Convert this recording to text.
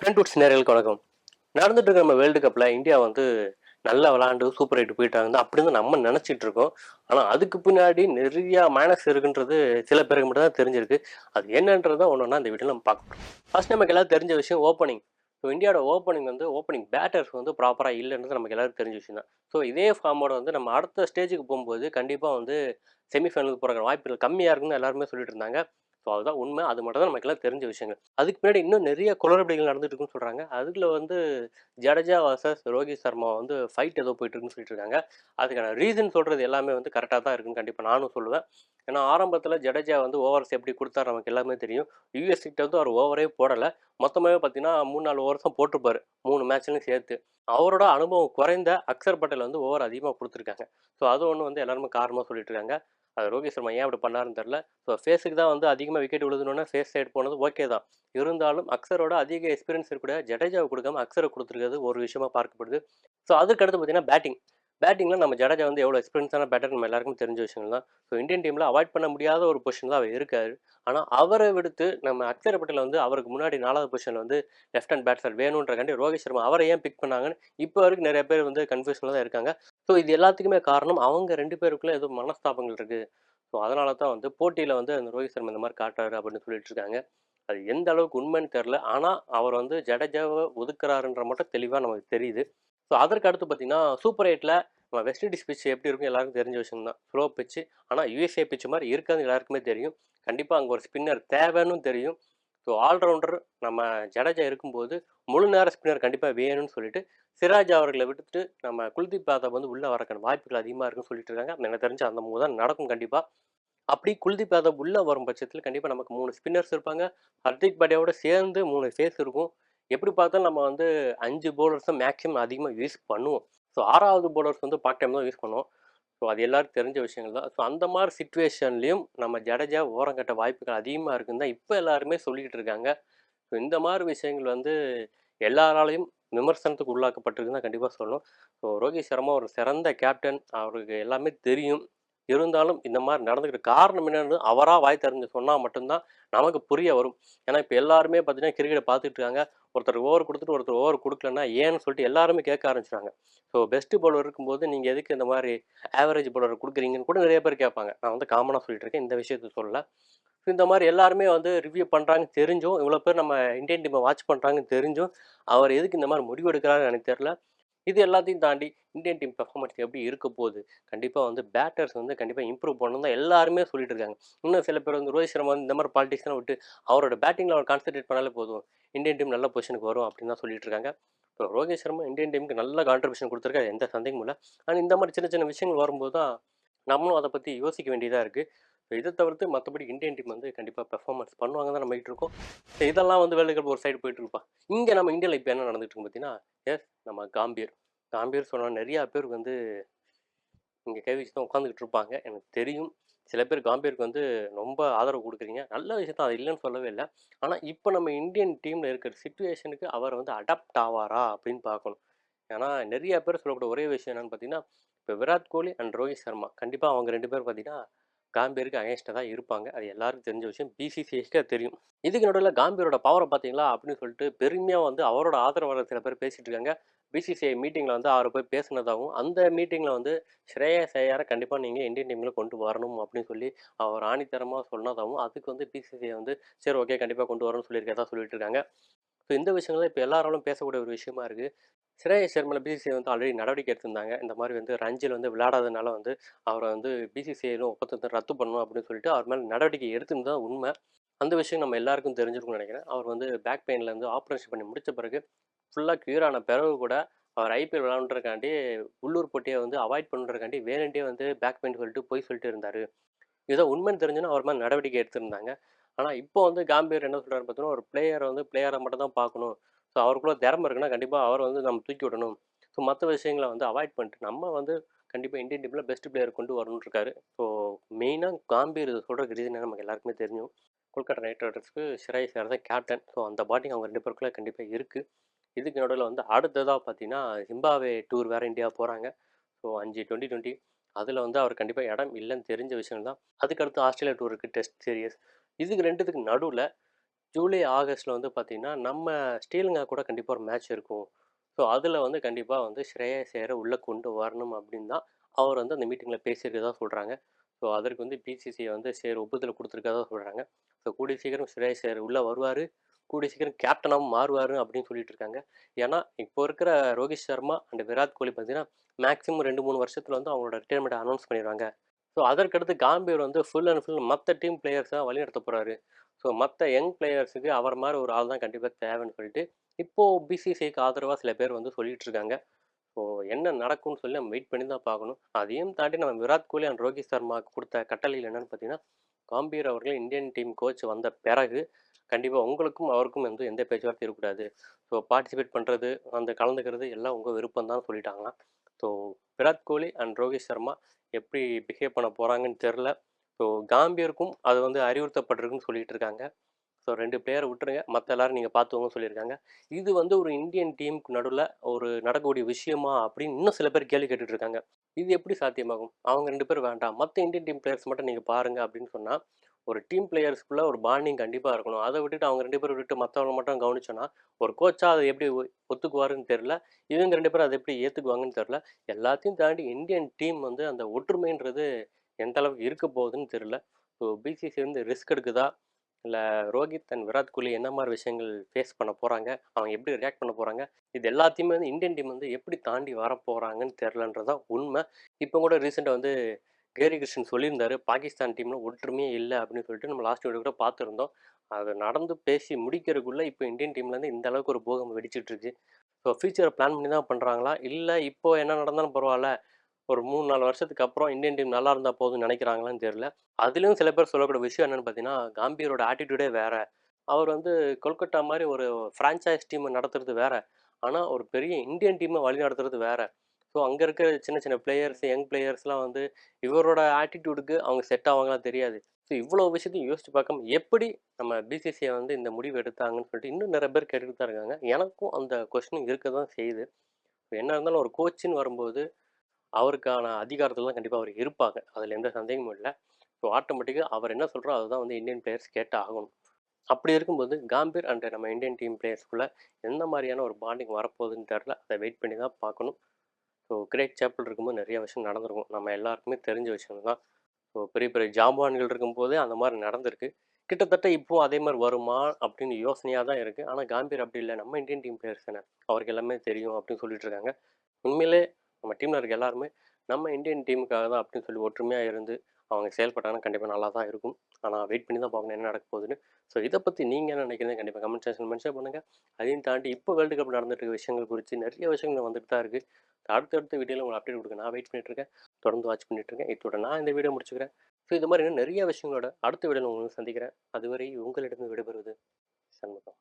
Front Woods நேயர்களுக்கு வணக்கம். நடந்துட்டு இருக்க நம்ம வேர்ல்டு கப்ல இந்தியா வந்து நல்லா விளையாண்டு சூப்பர் 8 போயிட்டாங்க அப்படின்னு நம்ம நினைச்சிட்டு இருக்கோம். ஆனா அதுக்கு பின்னாடி நிறைய மைனஸ் இருக்குன்றது சில பேருக்கு மட்டும் தான் தெரிஞ்சிருக்கு. அது என்னன்றத ஒன்னொன்னா இந்த வீடியோல நம்ம பார்க்க போறோம். ஃபர்ஸ்ட் நமக்கு எல்லாரும் தெரிஞ்ச விஷயம் ஓப்பனிங். ஸோ இந்தியாவோட ஓப்பனிங் பேட்டர்ஸ் வந்து ப்ராப்பரா இல்லைன்றது நமக்கு எல்லாருக்கும் தெரிஞ்ச விஷயம் தான். ஸோ இதே ஃபார்மோட வந்து நம்ம அடுத்த ஸ்டேஜுக்கு போகும்போது கண்டிப்பா வந்து செமிஃபைனலுக்கு போற வாய்ப்புகள் கம்மியா இருக்குன்னு எல்லாருமே சொல்லிட்டு இருந்தாங்க. ஸோ அதுதான் உண்மை. அது மட்டும் தான் நமக்கு எல்லாம் தெரிஞ்ச விஷயங்கள். அதுக்கு பின்னாடி இன்னும் நிறைய குளறுபடிகள் நடந்துட்டு இருக்குன்னு சொல்றாங்க. அதுல வந்து ஜடேஜா வர்சஸ் ரோஹித் சர்மா வந்து ஃபைட் ஏதோ போயிட்டு இருக்குன்னு சொல்லிட்டு இருக்காங்க. அதுக்கான ரீசன் சொல்றது எல்லாமே வந்து கரெக்டா தான் இருக்குன்னு கண்டிப்பா நானும் சொல்லுவேன். ஏன்னா ஆரம்பத்துல ஜடேஜா வந்து ஓவர்ஸ் எப்படி குடுத்தாரு நமக்கு எல்லாமே தெரியும். யுஎஸ் கிட்ட வந்து அவர் ஓவரே போடல. மொத்தமாவே பார்த்தீங்கன்னா 3, 4 ஓவர்ஸ் தான் போட்டிருப்பாரு. 3 மேட்ச்லயும் சேர்த்து. அவரோட அனுபவம் குறைந்த அக்சர் பட்டேல் வந்து ஓவர் அதிகமா குடுத்துருக்காங்க. ஸோ அது ஒண்ணு வந்து எல்லாருமே காரணமா சொல்லிட்டு இருக்காங்க. அது ரோஹித் சர்மா ஏன் அப்படி பண்ணாருன்னு தெரியல. ஸோ ஃபேஸுக்கு தான் வந்து அதிகமாக விக்கெட் விழுதுனோன்னா ஃபேஸ் சைடு போனது ஓகே தான். இருந்தாலும் அக்சரோட அதிக எக்ஸ்பீரியன்ஸ் இருக்கக்கூடிய ஜடேஜாவை கொடுக்காம அக்சரை கொடுத்துருக்கிறது ஒரு விஷயமா பார்க்கப்படுது. ஸோ அதுக்கு அடுத்து பார்த்தீங்கன்னா பேட்டிங். பேட்டிங்கில் நம்ம ஜடேஜா வந்து எவ்வளோ எக்ஸ்பீரியன்ஸான பேட்டர் நம்ம எல்லாருக்கும் தெரிஞ்ச விஷயங்கள் தான். ஸோ இந்தியன் டீமில் அவாய்ட் பண்ண முடியாத ஒரு பொசிஷன் தான் அவர் இருக்காரு. ஆனால் அவரை விடுத்து நம்ம அக்சர் பட்டேல் வந்து அவருக்கு முன்னாடி 4வது பொசிஷனில் வந்து லெஃப்ட் ஹேண்ட் பேட்ஸ்மேன் வேணுன்றக்காண்டி ரோஹித் சர்மா அவரை ஏன் பிக் பண்ணாங்கன்னு இப்போ வரைக்கும் நிறைய பேர் வந்து கன்ஃபியூஷனில் தான் இருக்காங்க. ஸோ இது எல்லாத்துக்குமே காரணம் அவங்க 2 பேருக்குள்ள ஏதோ மனஸ்தாபங்கள் இருக்கு. ஸோ அதனால தான் வந்து போட்டியில் வந்து அந்த ரோஹித் சர்மா இந்த மாதிரி காட்டுறாரு அப்படின்னு சொல்லிட்டு இருக்காங்க. அது எந்த அளவுக்கு உண்மைன்னு தெரில. ஆனா, அவர் வந்து ஜடேஜாவ ஒதுக்குறாருன்ற மட்டும் தெளிவா நமக்கு தெரியுது. ஸோ அதற்கு அடுத்து பார்த்தீங்கன்னா, சூப்பர் 8ல நம்ம வெஸ்ட் இண்டீஸ் பிட்ச் எப்படி இருக்குன்னு எல்லாருக்கும் தெரிஞ்ச விஷயம் தான். Slow pitch. ஆனா, யுஎஸ்ஏ பிட்ச் மாரி இருக்காதுன்னு எல்லாருக்குமே தெரியும். கண்டிப்பா அங்க ஒரு ஸ்பின்னர் தேவைன்னும் தெரியும். ஸோ ஆல்ரவுண்டர் நம்ம ஜடேஜா இருக்கும்போது, முழு நேர ஸ்பின்னர் கண்டிப்பா வேணும்னு சொல்லிட்டு, சிராஜ் அவர்கள விட்டுட்டு நம்ம குல்தீப் யாதவ் வந்து உள்ள வரக்கான வாய்ப்புகள் அதிகமா இருக்குன்னு சொல்லிட்டு இருக்காங்க. எனக்கு தெரிஞ்சு அந்த மூவ் தான் நடக்கும் கண்டிப்பா. அப்படி குல்தீப் யாதவ் உள்ள வரும் பட்சத்துல கண்டிப்பா நமக்கு 3 ஸ்பின்னர்ஸ் இருப்பாங்க. ஹர்திக் பாண்டியாவோட சேர்ந்து 3 ஃபேஸ் இருக்கும். எப்படி பார்த்தாலும் நம்ம வந்து 5 பவுலர்ஸ் தான் மேக்ஸிமம் அதிகமா யூஸ் பண்ணுவோம். ஸோ 6வது பவுலர்ஸ் வந்து பார்ட் டைம் தான் யூஸ் பண்ணுவோம். ஸோ அது எல்லாருக்கும் தெரிஞ்ச விஷயங்கள் தான். ஸோ அந்த மாரி சிச்சுவேஷன்லயும் நம்ம ஜடேஜா ஓரங்கட்ட வாய்ப்புகள் அதிகமா இருக்குன்னு தான் இப்ப எல்லாருமே சொல்லிக்கிட்டு இருக்காங்க. ஸோ இந்த மாரி விஷயங்கள் வந்து எல்லாராலயும் விமர்சனத்துக்கு உள்ளாக்கப்பட்டிருக்குன்னு தான் கண்டிப்பா சொல்லணும். ஸோ ரோஹித் சர்மா ஒரு சிறந்த கேப்டன். அவருக்கு எல்லாமே தெரியும். இருந்தாலும் இந்த மாரி நடந்துக்கிட்ட காரணம் என்னன்னு அவரா வாய் திறந்து சொன்னா மட்டும் தான் நமக்கு புரிய வரும். ஏன்னா, இப்ப எல்லாருமே பார்த்தீங்கன்னா, கிரிக்கெட்ட பார்த்துட்டு இருக்காங்க. ஒருத்தர் ஓவர் குடுத்துட்டு, ஒருத்தர் ஓவர் குடுக்கலன்னா ஏன்னு சொல்லிட்டு எல்லாருமே கேட்க ஆரம்பிச்சுட்டாங்க. ஸோ பெஸ்ட் பவுலர் இருக்கும்போது நீங்க எதுக்கு இந்த மாரி ஆவரேஜ் பவுலர குடுக்குறீங்கன்னு கூட நெறைய பேர் கேட்பாங்க. நான் வந்து காமனா சொல்லிட்டு இருக்கேன். இந்த விஷயத்த சொல்லல. இந்த மாரி எல்லாருமே வந்து ரிவ்யூ பண்றாங்கன்னு தெரிஞ்சும், இவ்வளோ பேர் நம்ம இந்தியன் டீம்ம வாட்ச் பண்றாங்கன்னு தெரிஞ்சும், அவர் எதுக்கு இந்த மாரி முடிவு எடுக்கிறாருன்னு எனக்கு தெரியல. இது எல்லாத்தையும் தாண்டி இந்தியன் டீம் பெர்ஃபார்மன்ஸ் எப்படி இருக்க போகுது? கண்டிப்பா வந்து பேட்டர்ஸ் வந்து கண்டிப்பா இம்ப்ரூவ் பண்ணணும்னு தான் எல்லாருமே சொல்லிட்டு இருக்காங்க. இன்னும் சில பேர் வந்து ரோஹித் சர்மா வந்து இந்த மாரி பாலிடிக்ஸ்லாம் விட்டு, அவரோட பேட்டிங்ல அவர் கான்சன்ட்ரேட் பண்ணாலே போதும். இந்தியன் டீம் நல்ல பொசிஷனுக்கு வரும் அப்படின்னு தான் சொல்லிட்டு இருக்காங்க. இப்போ ரோஹித் சர்மா இந்தியன் டீமுக்கு நல்ல கான்ட்ரிபியூஷன் குடுத்துருக்காரு. எந்த சந்தேகமும் இல்ல. ஆனா இந்த மாரி சின்ன சின்ன விஷயங்கள் வரும்போது தான், நம்மளும் அத பத்தி யோசிக்க வேண்டியதா இருக்கு. இத தவிர்த்து மத்தபடி இந்தியன் டீம் வந்து கண்டிப்பா பெர்ஃபார்மன்ஸ் பண்ணுவாங்கன்னு தான் நம்பிட்டு இருக்கோம். இதெல்லாம் வந்து வேர்ல்டு கப் ஒரு சைடு போயிட்டு இருக்குப்பா. இங்க நம்ம இந்தியால இப்ப என்ன நடந்துட்டு இருக்கு பார்த்தீங்கன்னா, நம்ம காம்பீர். காம்பீர் சொன்னா நெறையா பேர் வந்து இங்க கை வச்சு தான் உட்காந்துக்கிட்டு இருப்பாங்க. எனக்கு தெரியும். சில பேர் காம்பீருக்கு வந்து ரொம்ப ஆதரவு குடுக்குறீங்க. நல்ல விஷயம் தான். அது இல்லன்னு சொல்லவே இல்ல. ஆனா, இப்ப நம்ம இந்தியன் டீம்ல இருக்கிற சிச்சுவேஷனுக்கு அவர் வந்து அடாப்ட் ஆவாரா? அப்படின்னு பார்க்கணும். ஏன்னா, நெறைய பேர் சொல்லக்கூடிய ஒரே விஷயம் என்னன்னு பார்த்தீங்கன்னா, இப்ப விராட் கோலி அண்ட் ரோஹித் சர்மா. கண்டிப்பா அவங்க 2 பேரும் பார்த்தீங்கன்னா, காம்பீருக்கு அகைன்ஸ்ட்டா தான் இருப்பாங்க. அது எல்லாருக்கும் தெரிஞ்ச விஷயம். பிசிசிஐக்கு அது தெரியும். இதுக்கு நடுவுல காம்பீரோட பவர பார்த்தீங்களா? அப்படின்னு சொல்லிட்டு பெருமையா வந்து அவரோட ஆதரவாளர் சில பேர் பேசிட்டு இருக்காங்க. பிசிசிஐ மீட்டிங்ல வந்து அவரு போய் பேசினதாவும், அந்த மீட்டிங்ல வந்து ஸ்ரேயஸ் ஐயர கண்டிப்பா நீங்க இந்தியன் டீம்ல கொண்டு வரணும் அப்படின்னு சொல்லி அவர் ஆணித்தரமா சொன்னதாவும், அதுக்கு வந்து பிசிசிஐ வந்து சரி ஓகே கண்டிப்பா கொண்டு வரணும்னு சொல்லியிருக்கிறதா சொல்லிட்டு இருக்காங்க. ஸோ இந்த விஷயங்கள் தான் இப்ப எல்லாராலும் பேசக்கூடிய ஒரு விஷயமா இருக்கு. ஸ்ரேயஸ் ஐயர் மேல பிசிசிஐ வந்து ஆல்ரெடி நடவடிக்கை எடுத்திருந்தாங்க. இந்த மாரி வந்து ரஞ்சில வந்து விளையாடாதனால வந்து அவர வந்து பிசிசிஐல ஒப்பந்தத்த ரத்து பண்ணணும் அப்படின்னு சொல்லிட்டு அவர் மேல நடவடிக்கை எடுத்திருந்தது தான் உண்ம. அந்த விஷயம் நம்ம எல்லாருக்கும் தெரிஞ்சிருக்கும்னு நெனைக்கிறேன். அவர் வந்து பேக் பெயின்ல இருந்து ஆப்பரேஷன் பண்ணி முடிச்ச பிறகு ஃபுல்லா கியூர் ஆன பிறகு கூட அவர் ஐபிஎல் விளையாடுறதுக்காண்டி உள்ளூர் போட்டிய வந்து அவாய்ட் பண்றதுக்காண்டி வேணுன்ட்டே வந்து பேக் பெயின் சொல்லிட்டு பொய் சொல்லிட்டு இருந்தாரு. இதுதான் உண்மைன்னு தெரிஞ்சுன்னா அவர் மேல நடவடிக்கை எடுத்திருந்தாங்க. ஆனா இப்போ வந்து காம்பீர் என்ன சொல்றாரு பார்த்தீங்கன்னா, ஒரு பிளேயர வந்து பிளேயரா மட்டும் தான் பார்க்கணும். ஸோ அவருக்குள்ள திறமை இருக்குன்னா கண்டிப்பா அவர வந்து நம்ம தூக்கி விடணும். ஸோ மத்த விஷயங்கள வந்து அவாய்ட் பண்ணிட்டு நம்ம வந்து கண்டிப்பா இந்தியன் டீம்ல பெஸ்ட் பிளேயர் கொண்டு வரணும்னு இருக்காரு. ஸோ மெயினா காம்பீர் இது சொல்றதுக்கு ரீசன் நமக்கு எல்லாருக்குமே தெரியும். கொல்கத்தா நைட் ரைடர்ஸ்க்கு ஸ்ரேயஸ் ஐயர் தான் கேப்டன். ஸோ அந்த பாண்டிங் அவங்க 2 பேருக்குள்ள கண்டிப்பா இருக்கு. இதுக்கு நடுவுல வந்து அடுத்ததா பார்த்தீங்கன்னா, ஜிம்பாப்வே டூர் வேற இந்தியா போறாங்க. ஸோ 5 2020 அதில வந்து அவர் கண்டிப்பா இடம் இல்லன்னு தெரிஞ்ச விஷயம் தான். அதுக்கடுத்து ஆஸ்திரேலியா டூர் இருக்கு டெஸ்ட் சீரிஸ். இதுக்கு 2த்துக்கு நடுவுல ஜூலை, ஆகஸ்ட்ல வந்து பார்த்தீங்கன்னா, நம்ம ஸ்ரீலங்கா கூட கண்டிப்பா ஒரு மேட்ச் இருக்கும். ஸோ, அதில வந்து கண்டிப்பா வந்து ஸ்ரேயஸ் ஐயர உள்ள கொண்டு வரணும் அப்படின்னு தான் அவர் வந்து அந்த மீட்டிங்ல பேசியிருக்கிறதா சொல்றாங்க. ஸோ, அதற்கு வந்து பிசிசிஐ வந்து சரி ஒப்புதல் குடுத்துருக்கதா சொல்றாங்க. ஸோ, கூடிய சீக்கிரம் ஸ்ரேயஸ் ஐயர் உள்ள வருவாரு. கூடிய சீக்கிரம் கேப்டனாவும் மாறுவாரு அப்படின்னு சொல்லிட்டு இருக்காங்க. ஏன்னா, இப்போ இருக்கிற ரோஹித் சர்மா அண்ட் விராட் கோலி பார்த்தீங்கன்னா, மேக்ஸிமம் 2, 3 வருஷத்துல வந்து அவங்களோட ரிட்டயர்மென்ட்ட அனவுன்ஸ் பண்ணிருவாங்க. ஸோ, அதற்கடுத்து காம்பீர் வந்து ஃபுல் அண்ட் ஃபுல் மத்த டீம் பிளேயர்ஸ வழிநடத்த போறாரு. ஸோ, மத்த யங் பிளேயர்ஸுக்கு அவர் மாரி ஒரு ஆள் தான் கண்டிப்பா தேவைன்னு சொல்லிட்டு, இப்போ பிசிசிஐக்கு ஆதரவா சில பேர் வந்து சொல்லிட்டு இருக்காங்க. ஸோ, என்ன நடக்கும்னு சொல்லி நம்ம வெயிட் பண்ணி தான் பார்க்கணும். அதையும் தாண்டி நம்ம விராட் கோலி அண்ட் ரோஹித் சர்மாவுக்கு குடுத்த கட்டளைகள் என்னன்னு பார்த்தீங்கன்னா, காம்பீர் அவர்கள் இந்தியன் டீம் கோச் வந்த பிறகு, கண்டிப்பா உங்களுக்கும் அவருக்கும் வந்து எந்த பேச்சுவார்த்தையும் இருக்கக்கூடாது. ஸோ, பார்ட்டிசிபேட் பண்றது, அந்த கலந்துக்கிறது எல்லாம் உங்க விருப்பம் தான் சொல்லிட்டாங்களாம். ஸோ, விராட் கோலி அண்ட் ரோஹித் சர்மா எப்படி பிஹேவ் பண்ண போறாங்கன்னு தெரியல. ஸோ, காம்பியருக்கும் அது வந்து அறிவுறுத்தப்பட்டிருக்குன்னு சொல்லிட்டு இருக்காங்க. ஸோ 2 பிளேயர விட்டுருங்க. மத்த எல்லாரும் நீங்க பார்த்துக்கோங்கன்னு சொல்லியிருக்காங்க. இது வந்து ஒரு இந்தியன் டீமுக்கு நடுவுல ஒரு நடக்கக்கூடிய விஷயமா? அப்படின்னு இன்னும் சில பேர் கேள்வி கேட்டுட்டு இருக்காங்க. இது எப்படி சாத்தியமாகும்? அவங்க 2 பேரும் வேண்டாம். மத்த இந்தியன் டீம் பிளேயர்ஸ் மட்டும் நீங்க பாருங்க அப்படின்னு சொன்னா, ஒரு டீம் பிளேயர்ஸ்க்குள்ள ஒரு பாண்டிங் கண்டிப்பா இருக்கணும். அத விட்டுட்டு அவங்க 2 பேர விட்டுட்டு மத்தவங்கள மட்டும் கவனிச்சோம்னா, ஒரு கோச்சா அத எப்படி ஒத்துக்குவாருன்னு தெரியல. இவங்க 2 பேரும் அத எப்படி ஏத்துக்குவாங்கன்னு தெரியல. எல்லாத்தையும் தாண்டி இந்தியன் டீம் வந்து அந்த ஒற்றுமைன்றது எந்த அளவுக்கு இருக்க போகுதுன்னு தெரியல. ஸோ பிசிசி வந்து ரிஸ்க் எடுக்குதா? இல்ல ரோஹித் அண்ட் விராட் கோலி என்ன மாரி விஷயங்கள் ஃபேஸ் பண்ண போறாங்க? அவங்க எப்படி ரியாக்ட் பண்ண போறாங்க? இது எல்லாத்தையுமே வந்து இந்தியன் டீம் வந்து எப்படி தாண்டி வரப்போறாங்கன்னு தெரியலன்றது தான் உண்ம. இப்போ கூட ரீசென்ட்டா வந்து கேரி கிருஷ்ணன் சொல்லியிருந்தாரு, பாகிஸ்தான் டீம்ல ஒற்றுமையே இல்ல அப்படின்னு சொல்லிட்டு நம்ம லாஸ்ட் வீடியோ கூட பார்த்துருந்தோம். அது நடந்து பேசி முடிக்கிறதுக்குள்ள இப்போ இந்தியன் டீம்லேருந்து இந்த அளவுக்கு ஒரு பூகம்பம் வெடிச்சிட்டு இருக்கு. ஸோ ஃபியூச்சர பிளான் பண்ணி தான் பண்றாங்களா? இல்ல இப்போ என்ன நடந்தாலும் பரவால்ல. ஒரு 3, 4 வருஷத்துக்கு அப்புறம் இந்தியன் டீம் நல்லா இருந்தா போதும்னு நினைக்கிறாங்களான்னு தெரியல. அதிலயும் சில பேர் சொல்லக்கூடிய விஷயம் என்னன்னு பார்த்தீங்கன்னா, காம்பீரோட ஆட்டிட்யூடே வேற. அவர் வந்து கொல்கட்டா மாரி ஒரு ஃப்ரான்சைஸ் டீம நடத்துறது வேற. ஆனா, ஒரு பெரிய இந்தியன் டீம வழிநடத்துறது வேற. ஸோ, அங்க இருக்கிற சின்ன சின்ன பிளேயர்ஸ், யங் பிளேயர்ஸ்லாம் வந்து இவரோட ஆட்டிட்யூடுக்கு அவங்க செட் ஆவாங்களா தெரியாது. ஸோ, இவ்வளோ விஷயத்தையும் யோசிச்சு பார்க்காம எப்படி நம்ம பிசிசிஐ வந்து இந்த முடிவு எடுத்தாங்கன்னு சொல்லிட்டு இன்னும் நிறைய பேர் கேட்டுட்டு தான் இருக்காங்க. எனக்கும் அந்த கொஸ்டின் இருக்க தான் செய்யுது. என்ன இருந்தாலும் ஒரு கோச்சுன்னு வரும்போது அவருக்கான அதிகாரத்துல தான் கண்டிப்பா அவர் இருப்பாங்க. அதுல எந்த சந்தேகமும் இல்ல. ஸோ ஆட்டோமேட்டிக்கா அவர் என்ன சொல்றாரோ அதுதான் வந்து இந்தியன் பிளேயர்ஸ் கேட்டு ஆகணும். அப்படி இருக்கும்போது காம்பீர் அண்ட் நம்ம இந்தியன் டீம் பிளேயர்ஸ்குள்ள எந்த மாரியான ஒரு பாண்டிங் வரப்போகுதுன்னு தெரியல. அத வெயிட் பண்ணி தான் பார்க்கணும். ஸோ கிரேட் சேப்பல் இருக்கும்போது நெறைய விஷயம் நடந்திருக்கும். நம்ம எல்லாருக்குமே தெரிஞ்ச விஷயம் தான். ஸோ பெரிய பெரிய ஜாம்பவான்கள் இருக்கும்போதே அந்த மாரி நடந்திருக்கு. கிட்டத்தட்ட இப்பவும் அதே மாரி வருமா? அப்படின்னு யோசனையா தான் இருக்கு. ஆனா காம்பீர் அப்படி இல்ல. நம்ம இந்தியன் டீம் பிளேயர்ஸ் தானே. அவருக்கு எல்லாமே தெரியும் அப்படின்னு சொல்லிட்டு இருக்காங்க. உண்மையிலே நம்ம டீம்ல இருக்க எல்லாருமே நம்ம இந்தியன் டீமுக்காக தான் அப்படின்னு சொல்லி ஒற்றுமையா இருந்து அவங்க செயல்பட்டாங்கன்னா கண்டிப்பா நல்லா தான் இருக்கும். ஆனா வெயிட் பண்ணி தான் பார்க்கணும் என்ன நடக்க போகுதுன்னு. ஸோ இத பத்தி நீங்க என்ன நினைக்கிறீங்க? கண்டிப்பா கமெண்ட் செக்ஷன்ல மென்ஷன் பண்ணுங்க. அதையும் தாண்டி இப்போ வேர்ல்டு கப் நடந்துட்டு இருக்க விஷயங்கள் குறித்து நிறைய விஷயங்கள் வந்துட்டு தான் இருக்கு. அடுத்தடுத்த வீடியோல உங்களுக்கு அப்டேட் கொடுக்க நான் வெயிட் பண்ணிட்டு இருக்கேன். தொடர்ந்து வாட்ச் பண்ணிட்டு இருக்கேன். இத்தோட நான் இந்த வீடியோ முடிச்சுக்கிறேன். ஸோ இது மாதிரி இன்னும் நிறைய விஷயங்களோட அடுத்த வீடியோல உங்களை சந்திக்கிறேன். அதுவரை உங்களிடம் விடைபெறுவது சண்முகம்.